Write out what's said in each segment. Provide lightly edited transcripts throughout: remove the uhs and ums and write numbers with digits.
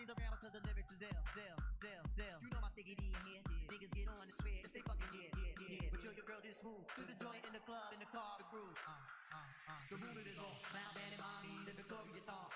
Queens around because the lyrics is ill. You know my sticky D in here. Niggas get on the spit and say fucking yeah. But you're your girl this smooth. Do the joint in the club, in the car, the groove. The movement is on. Now band and mommy, the Victoria song.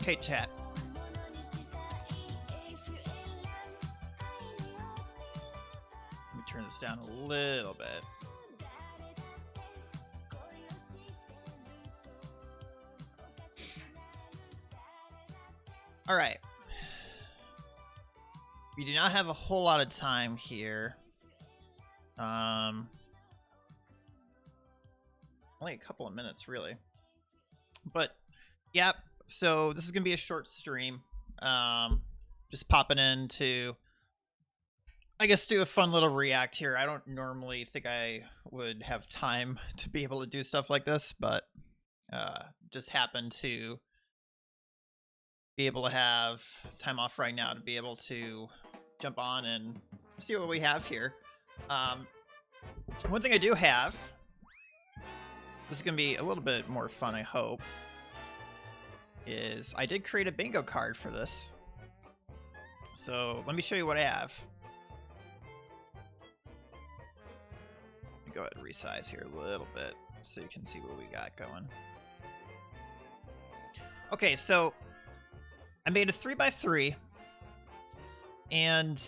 Okay, chat. Let me turn this down. down a little bit. All right. We do not have a whole lot of time here. Only a couple of minutes, really. But, yeah, so this is going to be a short stream. Just popping in to, I guess, do a fun little react here. I don't normally think I would have time to be able to do stuff like this, but just happened to be able to have time off right now to be able to jump on and see what we have here. One thing I do have, this is going to be a little bit more fun, I hope, is I did create a bingo card for this. So let me show you what I have. Let me go ahead and resize here a little bit so you can see what we got going. Okay, so I made a 3x3, and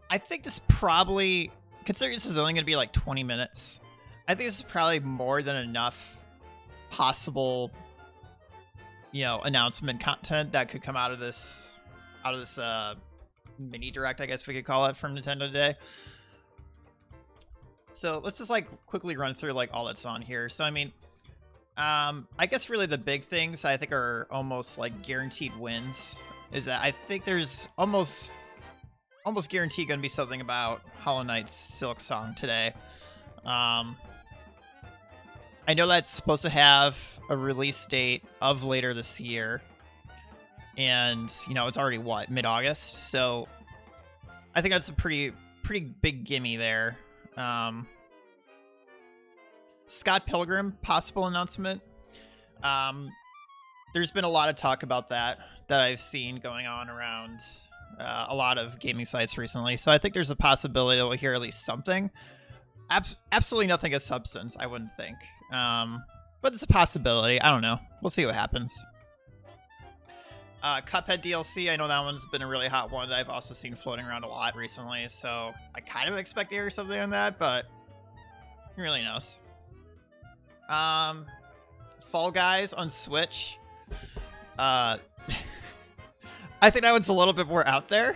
I think this probably, considering this is only going to be like 20 minutes, I think this is probably more than enough possible, you know, announcement content that could come out of this mini direct, I guess we could call it, from Nintendo today. So let's just like quickly run through like all that's on here. So I mean, I guess really the big things I think are almost like guaranteed wins is that I think there's almost guaranteed going to be something about Hollow Knight's Silk Song today. I know that's supposed to have a release date of later this year, and you know it's already what, mid-August, so I think that's a pretty big gimme there. Scott Pilgrim possible announcement. There's been a lot of talk about that I've seen going on around a lot of gaming sites recently, so I think there's a possibility that we'll hear at least something. Absolutely nothing of substance, I wouldn't think. But it's a possibility. I don't know. We'll see what happens. Cuphead DLC, I know that one's been a really hot one that I've also seen floating around a lot recently, so I kind of expect to hear something on that, but who really knows? Fall Guys on Switch. I think that one's a little bit more out there.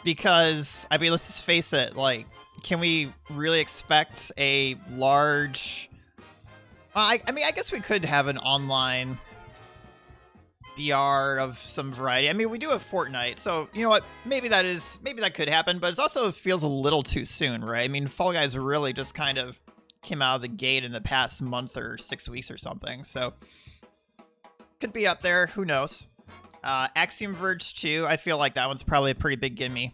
Because, I mean, let's just face it, like, can we really expect a large... I mean, I guess we could have an online VR of some variety. I mean, we do have Fortnite, so, you know what, maybe that could happen, but it also feels a little too soon, right? I mean, Fall Guys really just kind of came out of the gate in the past month or 6 weeks or something, so could be up there, who knows? Axiom Verge 2, I feel like that one's probably a pretty big gimme.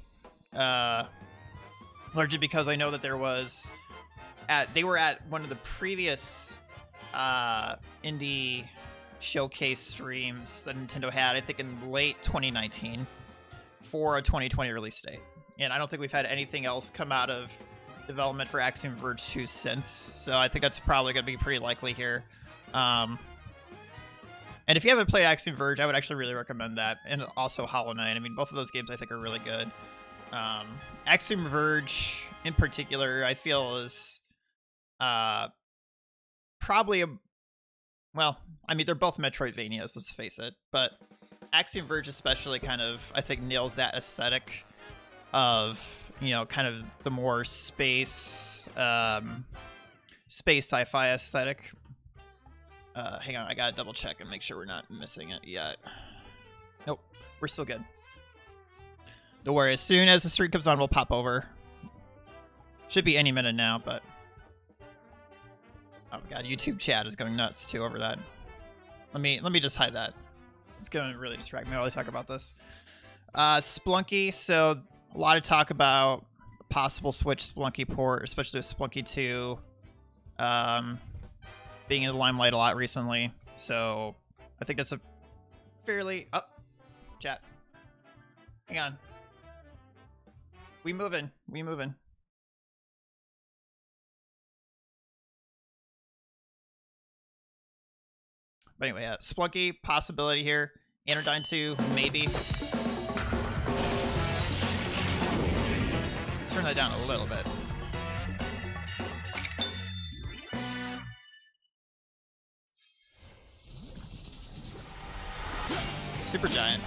Largely because I know that there was... they were at one of the previous indie showcase streams that Nintendo had, I think in late 2019, for a 2020 release date. And I don't think we've had anything else come out of development for Axiom Verge 2 since, so I think that's probably going to be pretty likely here. And if you haven't played Axiom Verge, I would actually really recommend that. And also Hollow Knight. I mean, both of those games I think are really good. Axiom Verge, in particular, I feel is probably a... Well, I mean, they're both Metroidvanias, let's face it. But Axiom Verge especially kind of, I think, nails that aesthetic of, you know, kind of the more space sci-fi aesthetic. Hang on, I gotta double check and make sure we're not missing it yet. Nope, we're still good. Don't worry, as soon as the stream comes on, we'll pop over. Should be any minute now, but... Oh god, YouTube chat is going nuts too over that. Let me just hide that. It's gonna really distract me while I talk about this. Splunky, so a lot of talk about possible Switch Splunky port, especially with Splunky 2 being in the limelight a lot recently. So I think that's a fairly... Oh, chat. Hang on. We moving. But anyway, yeah, Splunky, possibility here. Anodyne 2, maybe. Let's turn that down a little bit. Supergiant.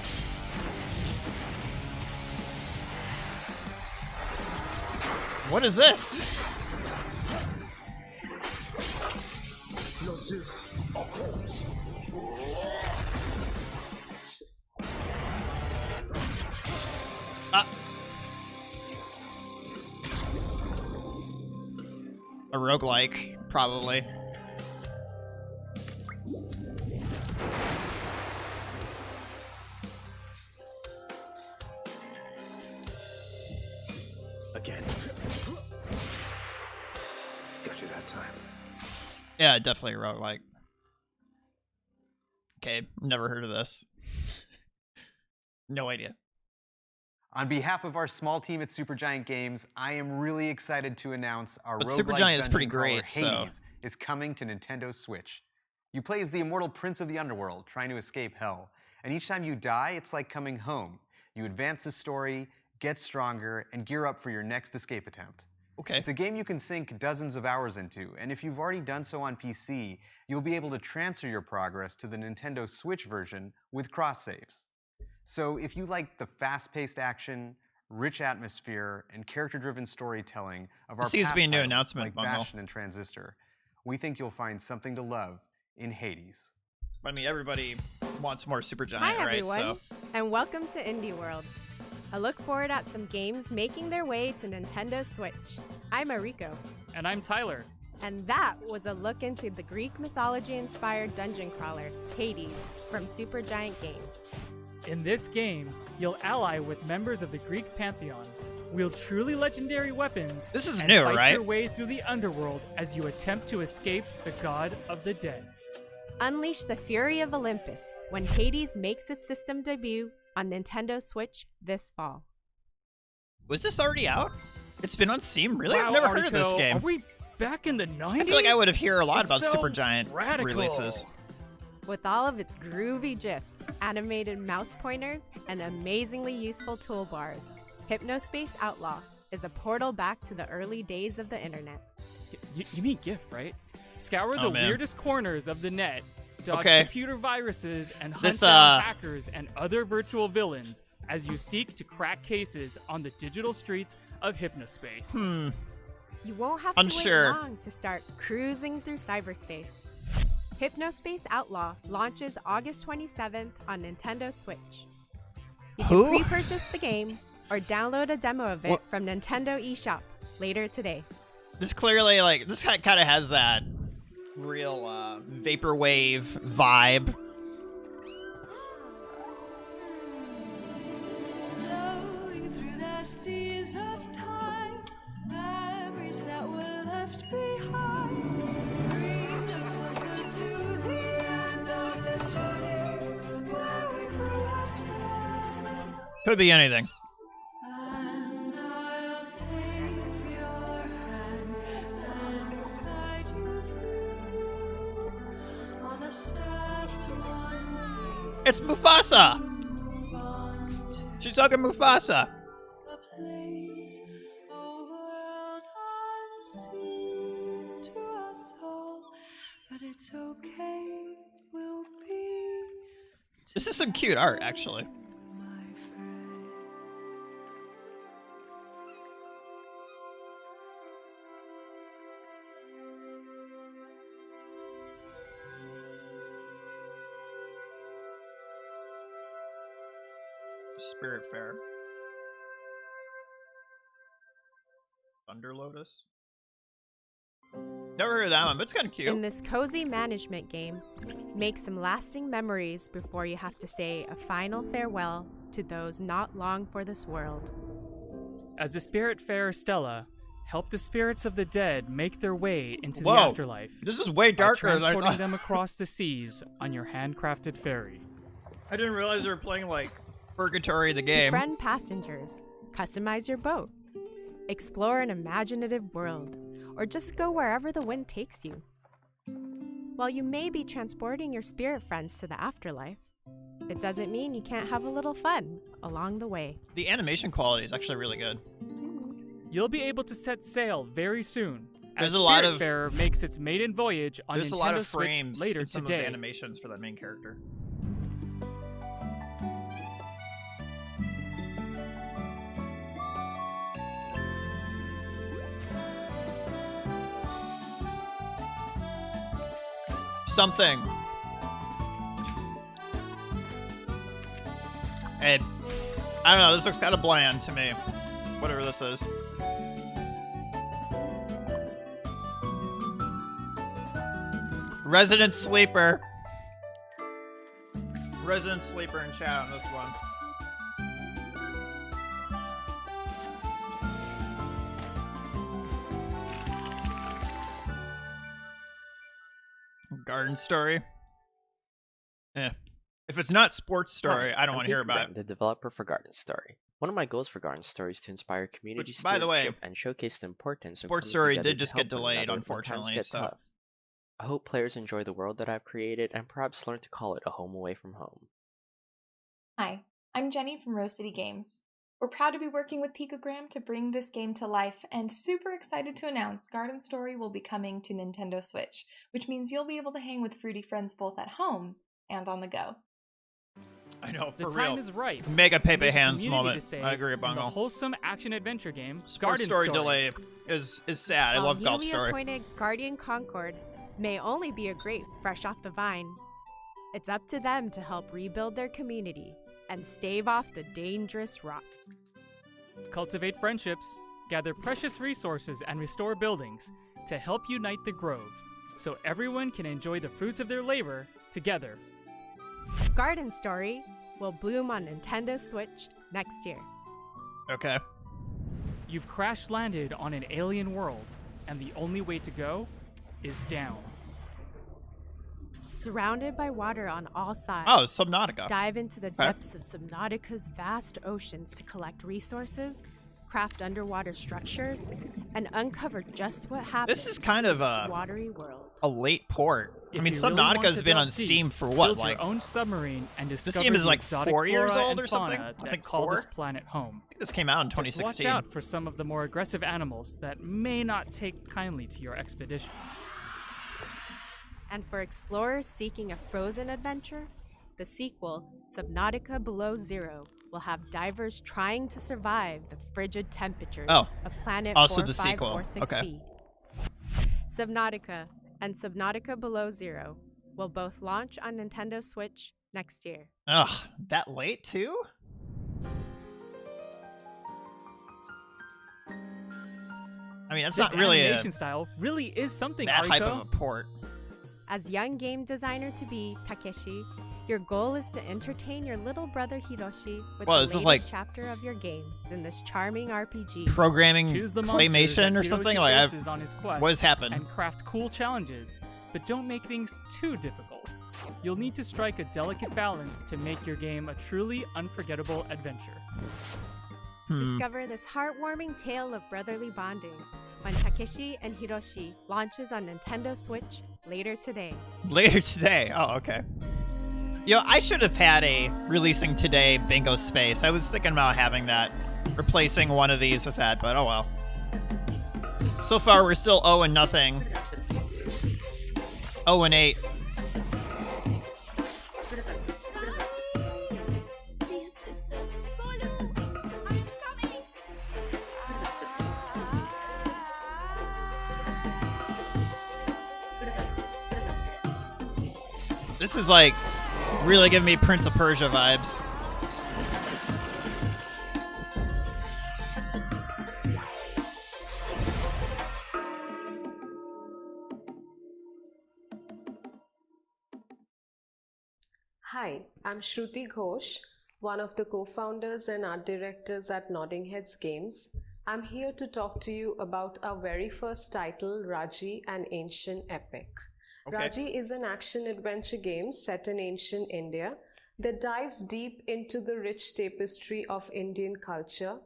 What is this? A roguelike, probably. Again. Got you that time. Yeah, definitely a roguelike. Okay, never heard of this. No idea. On behalf of our small team at Supergiant Games, I am really excited to announce our But roguelike Supergiant is dungeon pretty crawler great, so- Hades is coming to Nintendo Switch. You play as the immortal prince of the underworld, trying to escape hell. And each time you die, it's like coming home. You advance the story, get stronger, and gear up for your next escape attempt. Okay. It's a game you can sink dozens of hours into, and if you've already done so on PC, you'll be able to transfer your progress to the Nintendo Switch version with cross-saves. So if you like the fast-paced action, rich atmosphere, and character-driven storytelling of our This seems to past be a new titles announcement like bundle. Bastion and Transistor, we think you'll find something to love in Hades. I mean, everybody wants more Supergiant, Hi right? everyone, So and welcome to Indie World. I look forward at some games making their way to Nintendo Switch. I'm Mariko, And I'm Tyler. and that was a look into the Greek mythology-inspired dungeon crawler, Hades, from Supergiant Games. In this game, you'll ally with members of the Greek pantheon, wield truly legendary weapons, This is and new, fight right? your way through the underworld as you attempt to escape the god of the dead. Unleash the fury of Olympus when Hades makes its system debut on Nintendo Switch this fall. was this already out? It's been on Steam, really? Wow, I've never heard of this Artico, game. Are we back in the 90s? I feel like I would have heard a lot It's about so Supergiant radical. releases. With all of its groovy GIFs, animated mouse pointers, and amazingly useful toolbars, Hypnospace Outlaw is a portal back to the early days of the internet. You mean GIF, right? Scour Oh, the man. weirdest corners of the net, dodge Okay. computer viruses, and hunt This, down hackers and other virtual villains as you seek to crack cases on the digital streets of Hypnospace. You won't have Unsure. to wait long to start cruising through cyberspace. Hypnospace Outlaw launches August 27th on Nintendo Switch. You can Who? pre-purchase the game or download a demo of it What? from Nintendo eShop later today. This clearly, like, this kind of has that real vaporwave vibe. Flowing through the seas of time, memories that were left behind. Bring us closer to the end of this journey, where we grew as friends. Could be anything. And I'll take your hand and guide you through all the steps one takes. It's Mufasa! Move on to She's talking Mufasa. a place, a world unseen to us all, but it's okay, we'll be This is some cute art, actually. my friend. Spirit Fair. Thunder Lotus. Never heard of that one, but it's kind of cute. In this cozy management game, make some lasting memories before you have to say a final farewell to those not long for this world. As the spirit farer Stella, help the spirits of the dead make their way into the Whoa. afterlife This is way by darker than I transporting thought. them across the seas on your handcrafted ferry. I didn't realize they were playing, like, Purgatory the game. Befriend passengers, customize your boat, explore an imaginative world, or just go wherever the wind takes you. While you may be transporting your spirit friends to the afterlife, it doesn't mean you can't have a little fun along the way. The animation quality is actually really good. You'll be able to set sail very soon. There's as a lot of- Spiritfarer makes its maiden voyage on There's Nintendo a lot of Switch frames later in some of today. those animations for that main character. Something. Hey, I don't know. This looks kind of bland to me. Whatever this is. Resident Sleeper. Resident Sleeper in chat on this one. Garden Story. Eh. If it's not Sports Story, Hi, I don't I'm want to hear Pete about Graham, it. the developer for Garden Story. One of my goals for Garden Story is to inspire community Which, by the way, stewardship and showcase the importance of Sports coming Story together did to just help get one delayed, another when times unfortunately, get so- tough. I hope players enjoy the world that I've created and perhaps learn to call it a home away from home. Hi, I'm Jenny from Rose City Games. We're proud to be working with Picogram to bring this game to life and super excited to announce Garden Story will be coming to Nintendo Switch, which means you'll be able to hang with fruity friends both at home and on the go. I know, The for time real. is right. Mega Pepe There's Hands community moment. to save I agree, in the Bungo. wholesome action-adventure game, Sports Garden Story delay is sad. I While love Golf newly Story. appointed Guardian Concord may only be a grape fresh off the vine, it's up to them to help rebuild their community and stave off the dangerous rot. Cultivate friendships, gather precious resources, and restore buildings to help unite the Grove, so everyone can enjoy the fruits of their labor together. Garden Story will bloom on Nintendo Switch next year. Okay. You've crash-landed on an alien world, and the only way to go is down. Surrounded by water on all sides, Oh, Subnautica. dive into the Okay. depths of Subnautica's vast oceans to collect resources, craft underwater structures, and uncover just what happens This is kind to of this a watery world. late port. I If mean, you really want Subnautica's to been delve on deep, Steam for what, build like? your own submarine and discover game is the like exotic 4 years flora old and or something? fauna I that think call 4? this planet home. I think this came out in Just 2016. watch out for some of the more aggressive animals that may not take kindly to your expeditions. And for explorers seeking a frozen adventure, the sequel, Subnautica Below Zero, will have divers trying to survive the frigid temperatures Oh, of planet also the sequel. 4546b. Subnautica and Subnautica Below Zero will both launch on Nintendo Switch next year. Ugh, that late too? I mean, that's This not really animation style really is something, that hype Ariko. of a port. As young game designer to be, Takeshi, your goal is to entertain your little brother Hiroshi with Well, the this is latest like chapter of your game in this charming RPG. Programming Choose the monsters claymation that or something? Hiroshi Like, I've, faces on his quest what has happened? and craft cool challenges, but don't make things too difficult. You'll need to strike a delicate balance to make your game a truly unforgettable adventure. Discover this heartwarming tale of brotherly bonding when Takeshi and Hiroshi launches on Nintendo Switch later today. Later today. Oh, okay. Yo, I should have had a releasing today bingo space. I was thinking about having that, replacing one of these with that, but oh well. So far, we're still 0 and nothing. 0 and 8. This is like really giving me Prince of Persia vibes. Hi, I'm Shruti Ghosh, one of the co-founders and art directors at Nodding Heads Games. I'm here to talk to you about our very first title, Raji, an Ancient Epic. Okay. Raji is an action-adventure game set in ancient India that dives deep into the rich tapestry of Indian culture,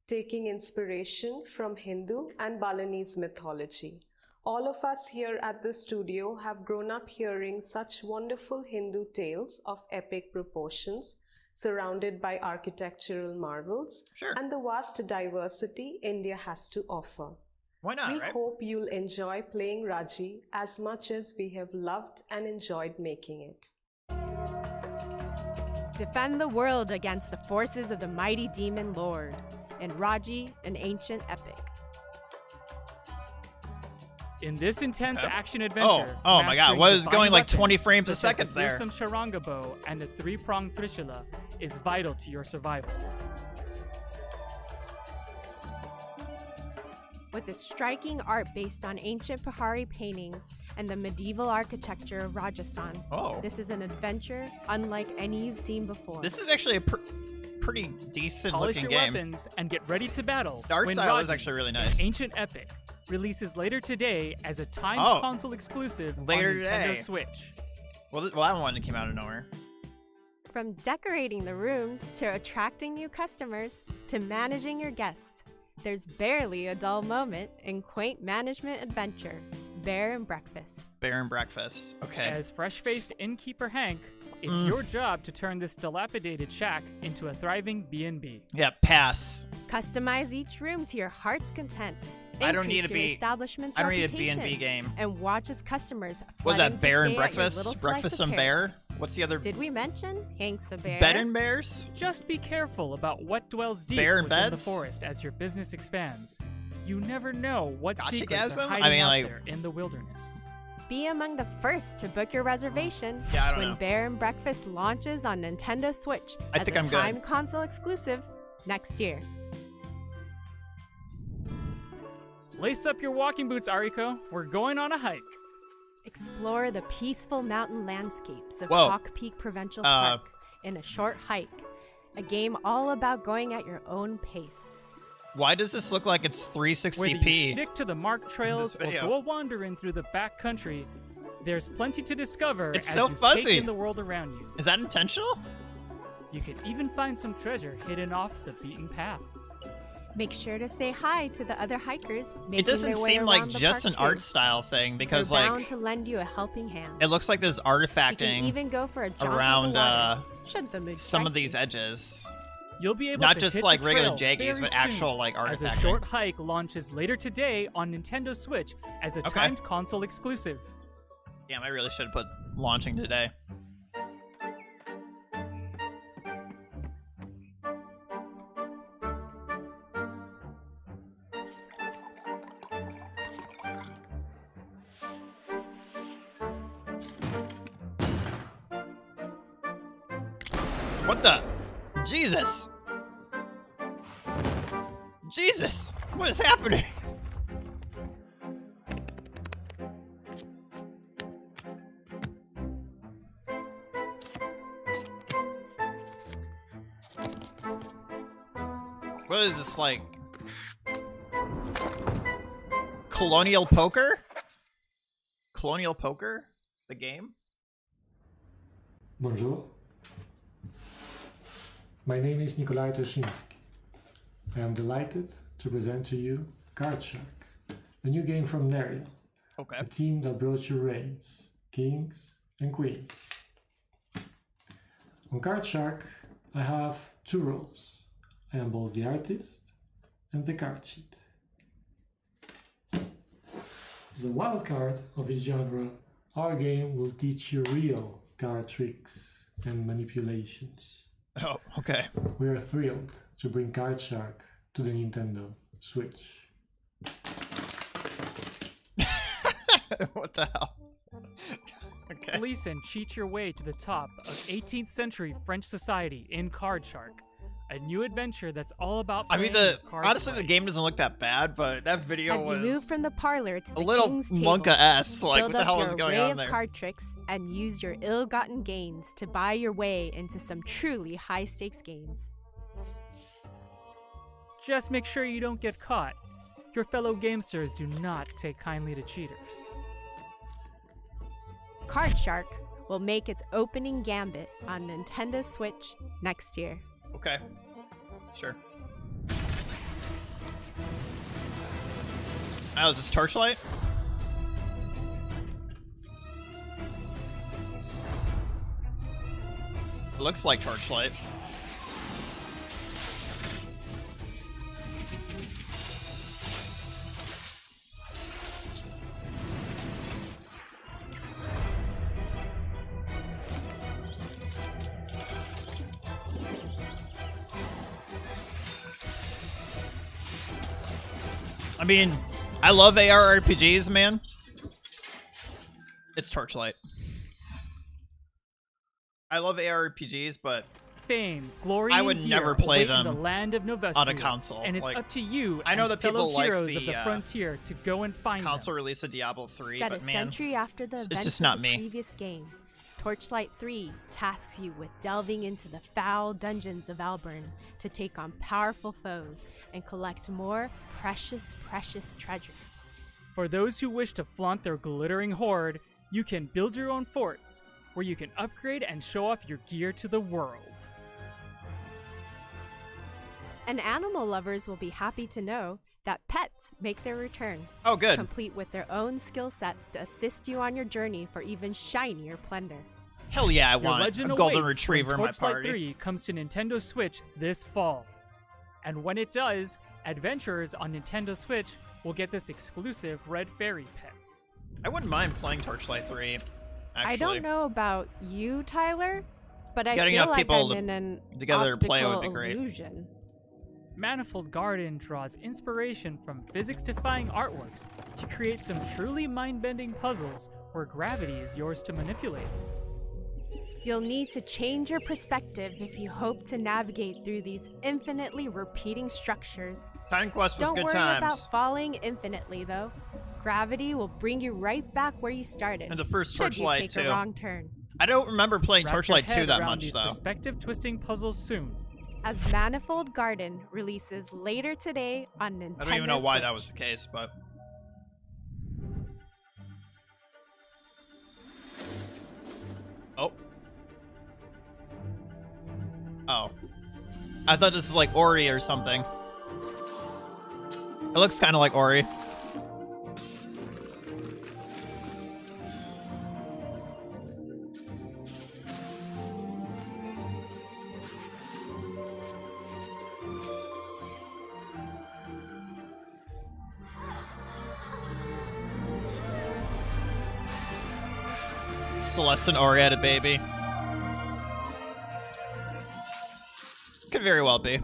taking inspiration from Hindu and Balinese mythology. All of us here at the studio have grown up hearing such wonderful Hindu tales of epic proportions, surrounded by architectural marvels Sure. and the vast diversity India has to offer. Why not, We right? hope you'll enjoy playing Raji as much as we have loved and enjoyed making it. Defend the world against the forces of the mighty demon lord in Raji, an ancient epic. In this intense Okay. action adventure, Oh my god, mastering what is divine going like weapons 20 frames a such as second the there? fearsome Sharanga bow and the 3-pronged Trishula is vital to your survival. With a striking art based on ancient Pahari paintings and the medieval architecture of Rajasthan, this is an adventure unlike any you've seen before. This is actually a pretty decent Polish looking your game. weapons and get ready to battle. The art when style is Raji, actually really nice. an ancient epic, releases later today as a timed Oh. console exclusive Later on Nintendo today. Switch. Well, that one came out of nowhere. From decorating the rooms to attracting new customers to managing your guests, there's barely a dull moment in quaint management adventure, Bear and Breakfast. Bear and Breakfast. Okay. As fresh-faced innkeeper Hank, it's your job to turn this dilapidated shack into a thriving B&B. Yeah, pass. Customize each room to your heart's content. I don't need Increase to your be- establishment's I don't need a reputation, B&B game. And watch as customers What was flood that, in to Bear and stay at your Breakfast? little slice Breakfast of and Bear? paradise. What's the other? Did we mention Hank's a bear? Bed and Bears? Just be careful about what dwells deep Bear and within beds? the forest as your business expands. You never know what Gotcha secrets are gasm? hiding I mean, out like- there in the wilderness. Be among the first to book your reservation Yeah, I don't when know. Bear and Breakfast launches on Nintendo Switch I as think a I'm good. timed console exclusive next year. Lace up your walking boots, Ariko. We're going on a hike. Explore the peaceful mountain landscapes of Whoa. Hawk Peak Provincial Park in a short hike. A game all about going at your own pace. Why does this look like it's Whether you 360p? stick to the marked trails or video. go wandering through the back country, there's plenty to discover It's as so you fuzzy. take in the world around you. Is that intentional? You could even find some treasure hidden off the beaten path. Make sure to say hi to the other hikers. It making doesn't their way seem like around the just park an too. art style thing because They're bound like to lend you a helping hand. it looks like there's You can artifacting even go for a jaunt around on the water, should the mood some of strike these you. edges. You'll be able Not to just hit like the regular trail jaggies, very but actual soon, like as a artifacting. short hike launches later today on Nintendo Switch as a Okay. timed console exclusive. Damn, I really should have put launching today. What the? Jesus! Jesus! What is happening? What is this, like? Colonial Poker? Colonial Poker? The game? Bonjour. My name is Nikolai Toshinsky. I am delighted to present to you Card Shark, a new game from Nerial, Okay. a team that builds your reigns, kings and queens. On Card Shark, I have two roles. I am both the artist and the card sheet. As a wild card of its genre, our game will teach you real card tricks and manipulations. Oh, okay. We are thrilled to bring Card Shark to the Nintendo Switch. What the hell? Okay. Fleece and cheat your way to the top of 18th century French society in Card Shark, a new adventure that's all about I mean, playing with cards honestly, the right. game doesn't look that bad, but that video As you was move from the parlor to a the little king's table, Monka-esque. Like, build what the up hell your is going array on of there? card tricks and use your ill-gotten gains to buy your way into some truly high-stakes games. Just make sure you don't get caught. Your fellow gamesters do not take kindly to cheaters. Card Shark will make its opening gambit on Nintendo Switch next year. Okay. Sure. Oh, is this Torchlight? It looks like Torchlight. I mean, I love ARPGs, man. It's Torchlight. I love ARPGs, but Fame, glory, I would and never gear play await in them the land of Novestria, on a console. and it's Like, up to you. I know and that people fellow like heroes the, of the frontier to go and find console them. release of Diablo 3, Set but a man, century after the it's events just of not the me. previous game, Torchlight 3 tasks you with delving into the foul dungeons of Alburn to take on powerful foes and collect more precious treasure. For those who wish to flaunt their glittering hoard, you can build your own forts, where you can upgrade and show off your gear to the world. And animal lovers will be happy to know that pets make their return. Oh, good. Complete with their own skill sets to assist you on your journey for even shinier plunder. Hell yeah, I Your want legend a golden awaits retriever in when my Torchlight party. 3 comes to Nintendo Switch this fall. And when it does, adventurers on Nintendo Switch will get this exclusive red fairy pet. I wouldn't mind playing Torchlight 3, actually. I don't know about you, Tyler, but I Getting feel enough like people I'm in an together to play would optical be great. illusion. Manifold Garden draws inspiration from physics-defying artworks to create some truly mind-bending puzzles where gravity is yours to manipulate. You'll need to change your perspective if you hope to navigate through these infinitely repeating structures. Time Quest was Don't good worry times. about falling infinitely, though. Gravity will bring you right back where you started. And the first should you Torchlight, take too. a wrong turn. I don't remember playing Wrap your Torchlight 2 head that around much, these though. perspective-twisting puzzles soon. As Manifold Garden releases later today on Nintendo I don't even know why Switch. that was the case, but... Oh. Oh. I thought this was like Ori or something. It looks kind of like Ori. Celeste and Ori had a baby. Could very well be.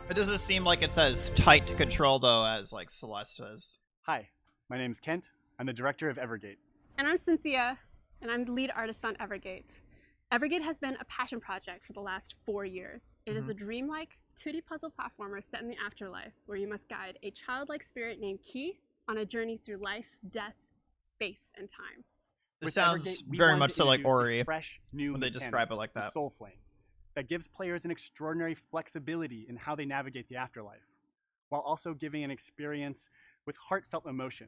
It doesn't seem like it's as tight to control, though, as like Celeste is. Hi, my name's Kent. I'm the director of Evergate. And I'm Cynthia, and I'm the lead artist on Evergate. Evergate has been a passion project for the last 4 years. It is a dreamlike 2D puzzle platformer set in the afterlife, where you must guide a childlike spirit named Key on a journey through life, death, space, and time. This With sounds Evergate, we very wanted much to so like introduce a Ori fresh, new when they mechanic, describe it like the that. Soul Flame, that gives players an extraordinary flexibility in how they navigate the afterlife, while also giving an experience with heartfelt emotion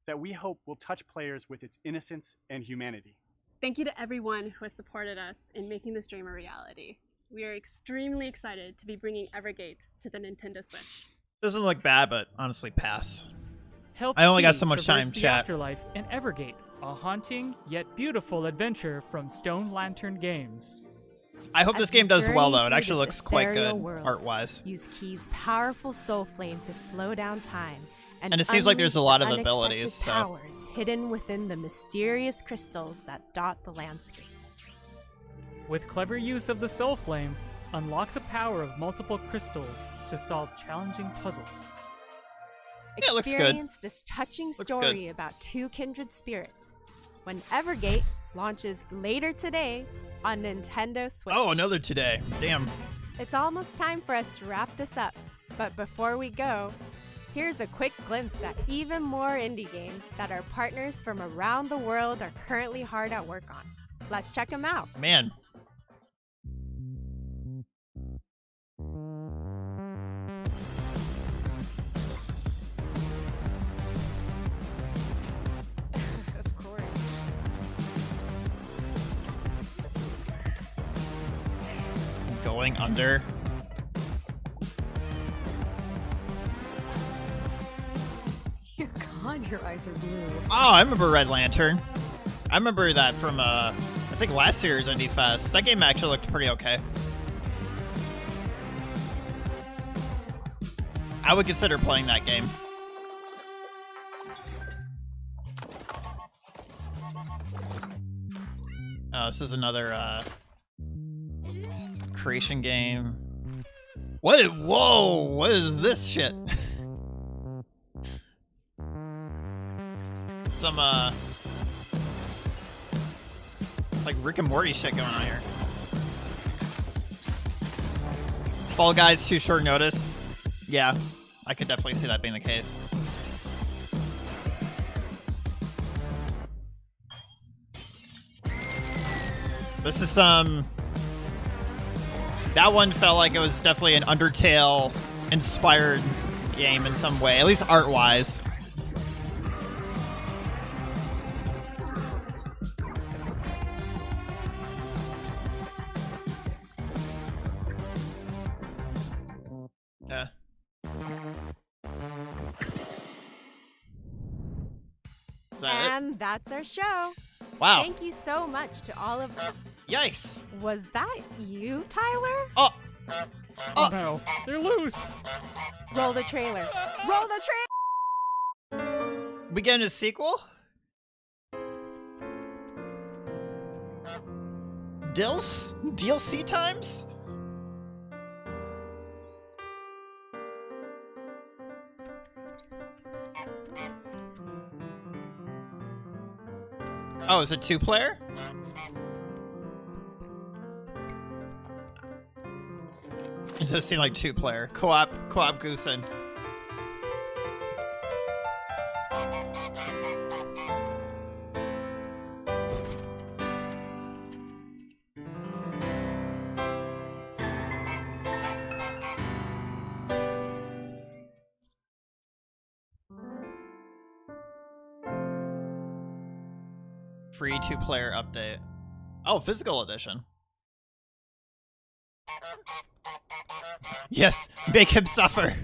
that we hope will touch players with its innocence and humanity. Thank you to everyone who has supported us in making this dream a reality. We are extremely excited to be bringing Evergate to the Nintendo Switch. Doesn't look bad, but honestly, pass. Help I only got Key so much traverse time, the chat. afterlife in Evergate, a haunting yet beautiful adventure from Stone Lantern Games. I hope As this you game does well, journey though. It through actually this looks quite ethereal good, world, art-wise. Use Key's powerful soul flame to slow down time. And it seems like there's a unleash lot the of unexpected abilities, so- powers hidden within the mysterious crystals that dot the landscape. With clever use of the Soul Flame, unlock the power of multiple crystals to solve challenging puzzles. Yeah, it looks good. Experience this touching Looks story good. about two kindred spirits when Evergate launches later today on Nintendo Switch. Oh, another today. Damn. It's almost time for us to wrap this up, but before we go, here's a quick glimpse at even more indie games that our partners from around the world are currently hard at work on. Let's check them out. Man. Of course. Going under. Dear God, your eyes are blue. Oh, I remember Red Lantern. I remember that from, I think last year's Indie Fest. That game actually looked pretty okay. I would consider playing that game. Oh, this is another, creation game. Whoa, what is this shit? Some, it's like Rick and Morty shit going on here. Fall Guys, too short notice. Yeah, I could definitely see that being the case. This is some... That one felt like it was definitely an Undertale-inspired game in some way, at least art-wise. Yeah. Is that it? And that's our show. Wow. Thank you so much to all of... Yikes. Was that you, Tyler? Oh! Oh no, they're loose! Roll the trailer. Roll the trailer! We getting a sequel? Dills? DLC times? Oh, is it 2-player? It does seem like 2-player. Co-op Goosen. Free 2-player update. Oh, physical edition. Yes, make him suffer.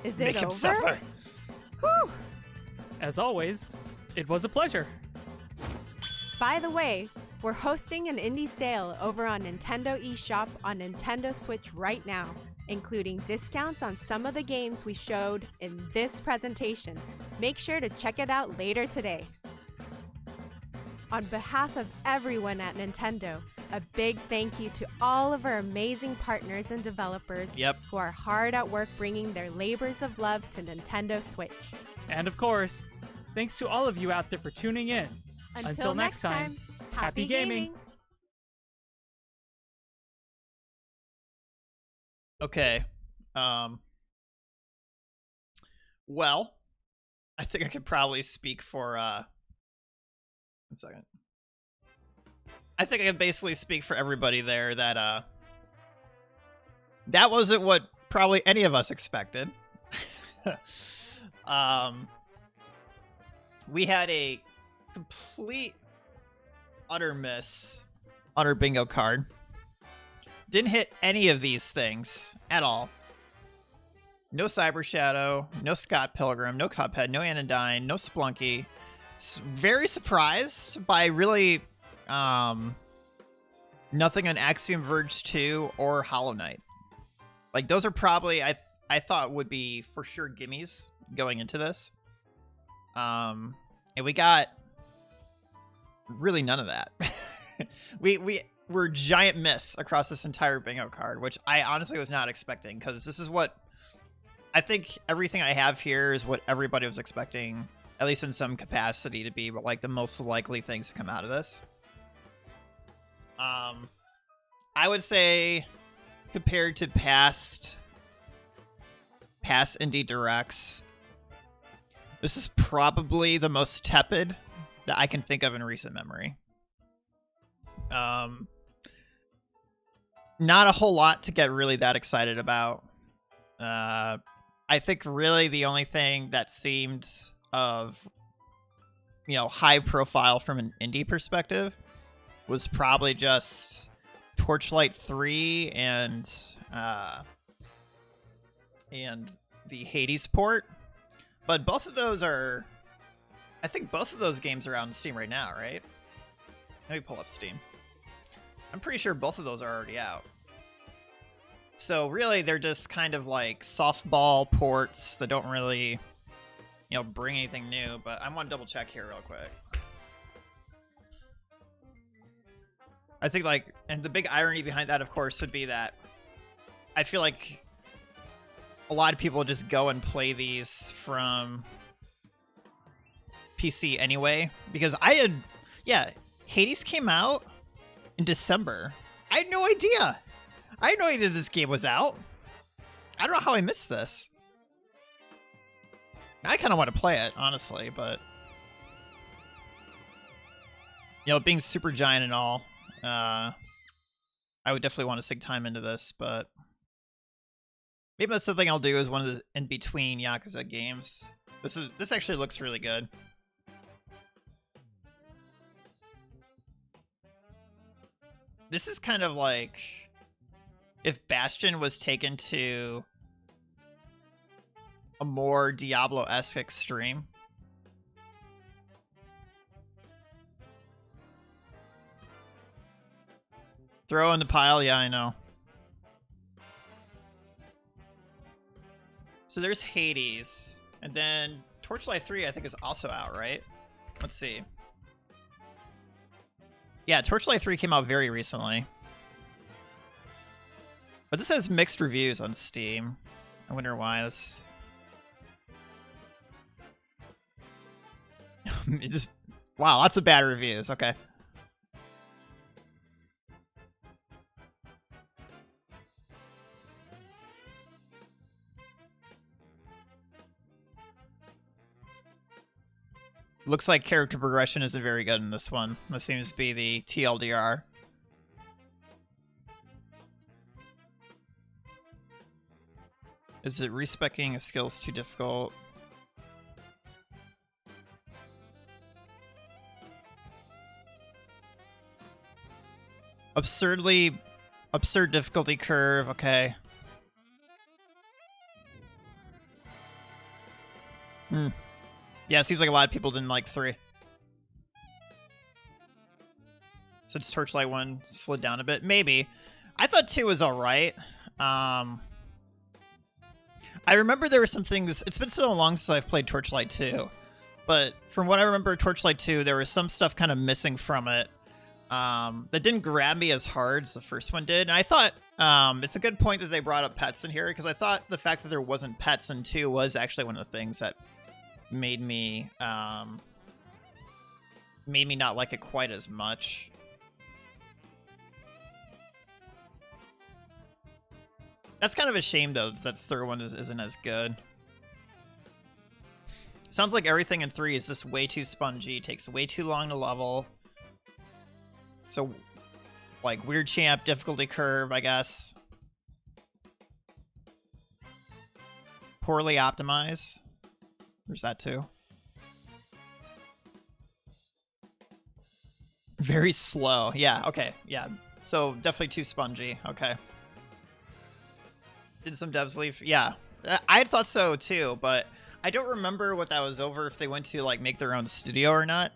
Is Make it him over? suffer. Whew. As always, it was a pleasure. By the way, we're hosting an indie sale over on Nintendo eShop on Nintendo Switch right now, including discounts on some of the games we showed in this presentation. Make sure to check it out later today. On behalf of everyone at Nintendo, a big thank you to all of our amazing partners and developers who are hard at work bringing their labors of love to Nintendo Switch. And of course, thanks to all of you out there for tuning in. Until next time, happy gaming! Okay. Well, I think I could probably speak for, 1 second. I think I could basically speak for everybody there that, that wasn't what probably any of us expected. We had a complete, utter miss on our bingo card. Didn't hit any of these things at all. No Cyber Shadow, no Scott Pilgrim, no Cuphead, no Anodyne, no Splunky. Very surprised by really nothing on Axiom Verge 2 or Hollow Knight. Like, those are probably, I thought would be for sure gimmies going into this. And we got really none of that. we were giant miss across this entire bingo card, which I honestly was not expecting, because this is what I think everything I have here is what everybody was expecting, at least in some capacity, to be like the most likely things to come out of this. I would say compared to past indie directs, this is probably the most tepid that I can think of in recent memory. Not a whole lot to get really that excited about. I think really the only thing that seemed of, high profile from an indie perspective was probably just Torchlight 3 and the Hades port. But both of those are, I think both of those games are out on Steam right now, right? Let me pull up Steam. I'm pretty sure both of those are already out. So really, they're just kind of like softball ports that don't really, bring anything new. But I want to double check here real quick. I think and the big irony behind that, of course, would be that I feel like a lot of people just go and play these from PC anyway, because Hades came out in December. I had no idea. I had no idea this game was out. I don't know how I missed this. I kind of want to play it, honestly, but you know, being super giant and all, I would definitely want to sink time into this, but maybe that's the thing I'll do is one of the in-between Yakuza games. This actually looks really good. This is kind of like if Bastion was taken to a more Diablo-esque extreme. Throw in the pile, yeah, I know. So there's Hades, and then Torchlight 3 I think is also out, right? Let's see. Yeah, Torchlight 3 came out very recently. But this has mixed reviews on Steam. I wonder why this... Wow, lots of bad reviews, okay. Looks like character progression isn't very good in this one. This seems to be the TLDR. Is it respecing skills too difficult? Absurd difficulty curve, okay. Yeah, it seems like a lot of people didn't like 3. Since Torchlight 1 slid down a bit. Maybe. I thought 2 was alright. I remember there were some things... It's been so long since I've played Torchlight 2. But from what I remember Torchlight 2, there was some stuff kind of missing from it. That didn't grab me as hard as the first one did. And I thought it's a good point that they brought up pets in here, because I thought the fact that there wasn't pets in 2 was actually one of the things that made me not like it quite as much. That's kind of a shame, though, that the third one isn't as good. Sounds like everything in 3 is just way too spongy, takes way too long to level. So, like, weird champ, difficulty curve, I guess. Poorly optimized. There's that too. Very slow. Yeah, okay. Yeah. So definitely too spongy. Okay. Did some devs leave? Yeah. I had thought so too, but I don't remember what that was over, if they went to like make their own studio or not.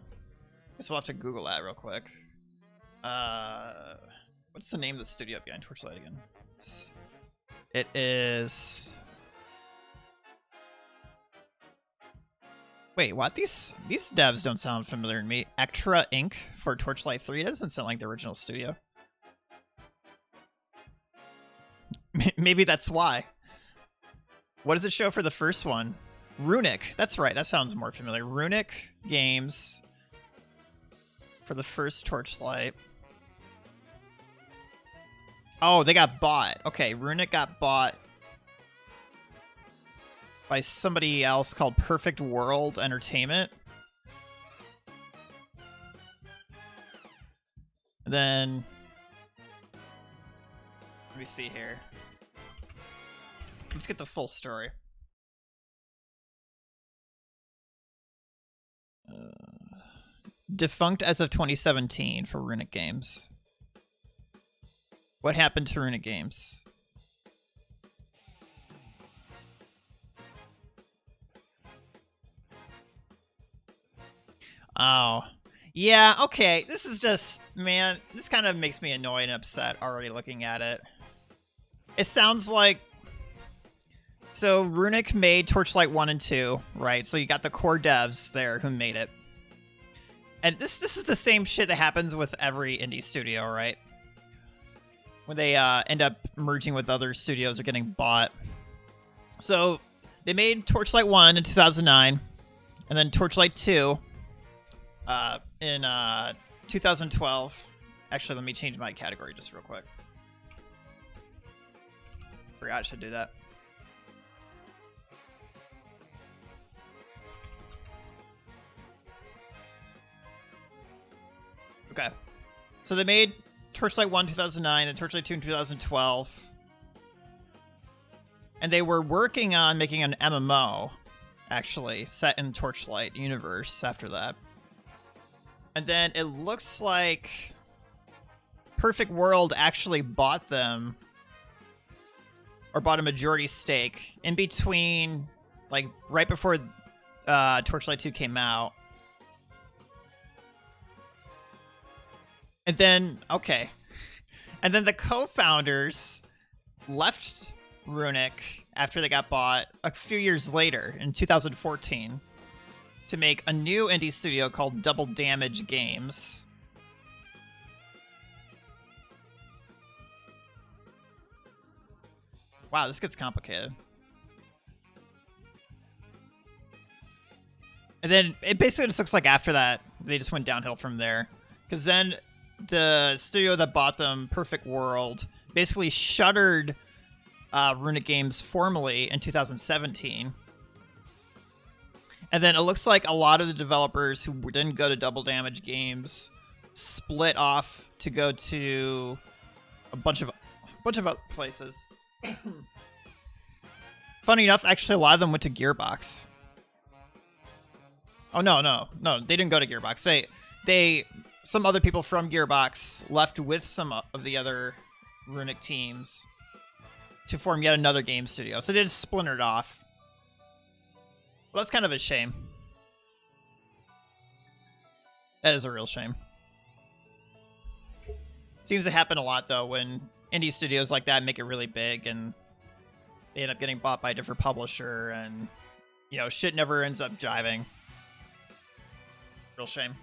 Guess we'll have to Google that real quick. What's the name of the studio behind Torchlight again? It is... Wait, what? These devs don't sound familiar to me. Ectra Inc. for Torchlight 3? That doesn't sound like the original studio. Maybe that's why. What does it show for the first one? Runic. That's right, that sounds more familiar. Runic Games for the first Torchlight. Oh, they got bought. Okay, Runic got bought by somebody else called Perfect World Entertainment. And then... let me see here. Let's get the full story. Defunct as of 2017 for Runic Games. What happened to Runic Games? Oh. Yeah, okay. This is just... man, this kind of makes me annoyed and upset already looking at it. It sounds like... so, Runic made Torchlight 1 and 2, right? So you got the core devs there who made it. And this is the same shit that happens with every indie studio, right? when they end up merging with other studios or getting bought. So they made Torchlight 1 in 2009, and then Torchlight 2 in 2012. Actually, let me change my category just real quick. Forgot I should do that. Okay. So they made Torchlight 1 in 2009 and Torchlight 2 in 2012. And they were working on making an MMO, actually, set in Torchlight universe after that. And then it looks like Perfect World actually bought them, or bought a majority stake in between, like, right before Torchlight 2 came out. And then, okay. And then the co-founders left Runic after they got bought a few years later in 2014 to make a new indie studio called Double Damage Games. Wow, this gets complicated. And then it basically just looks like after that, they just went downhill from there. Because then the studio that bought them, Perfect World, basically shuttered Runic Games formally in 2017. And then it looks like a lot of the developers who didn't go to Double Damage Games split off to go to a bunch of other places. Funny enough, actually, a lot of them went to Gearbox. Oh no, they didn't go to Gearbox. Some other people from Gearbox left with some of the other Runic teams to form yet another game studio. So they just splintered off. Well, that's kind of a shame. That is a real shame. Seems to happen a lot, though, when indie studios like that make it really big and they end up getting bought by a different publisher and, shit never ends up jiving. Real shame.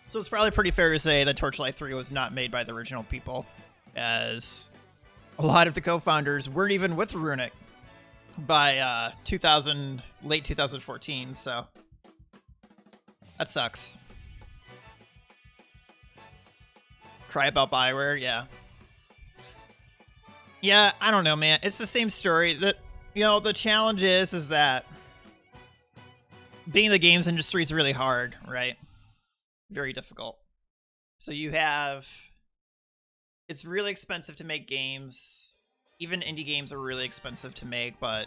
So it's probably pretty fair to say that Torchlight 3 was not made by the original people, as a lot of the co-founders weren't even with Runic by late 2014, so that sucks. Cry about Bioware, yeah. Yeah, I don't know, man. It's the same story. The challenge is that being in the games industry is really hard, right? Very difficult. So it's really expensive to make games. Even indie games are really expensive to make, but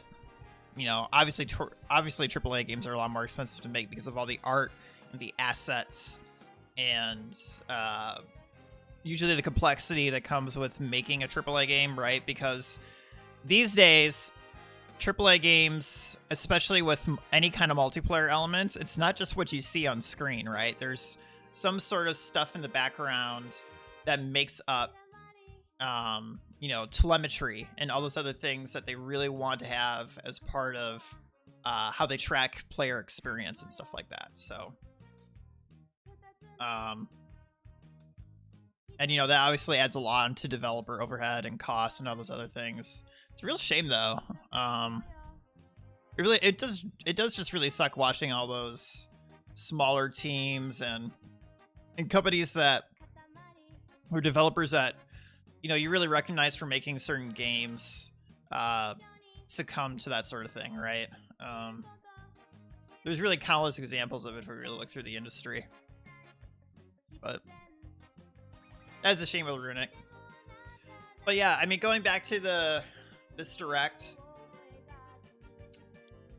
obviously AAA games are a lot more expensive to make because of all the art and the assets and usually the complexity that comes with making a AAA game, right? Because these days, AAA games, especially with any kind of multiplayer elements, it's not just what you see on screen, right? There's some sort of stuff in the background that makes up, telemetry and all those other things that they really want to have as part of how they track player experience and stuff like that. So, and that obviously adds a lot to developer overhead and costs and all those other things. It's a real shame, though. It does just really suck watching all those smaller teams and companies that were developers that you really recognize for making certain games succumb to that sort of thing, right? There's really countless examples of it if we really look through the industry. But that's a shame with Runic. But yeah, I mean, going back to this direct,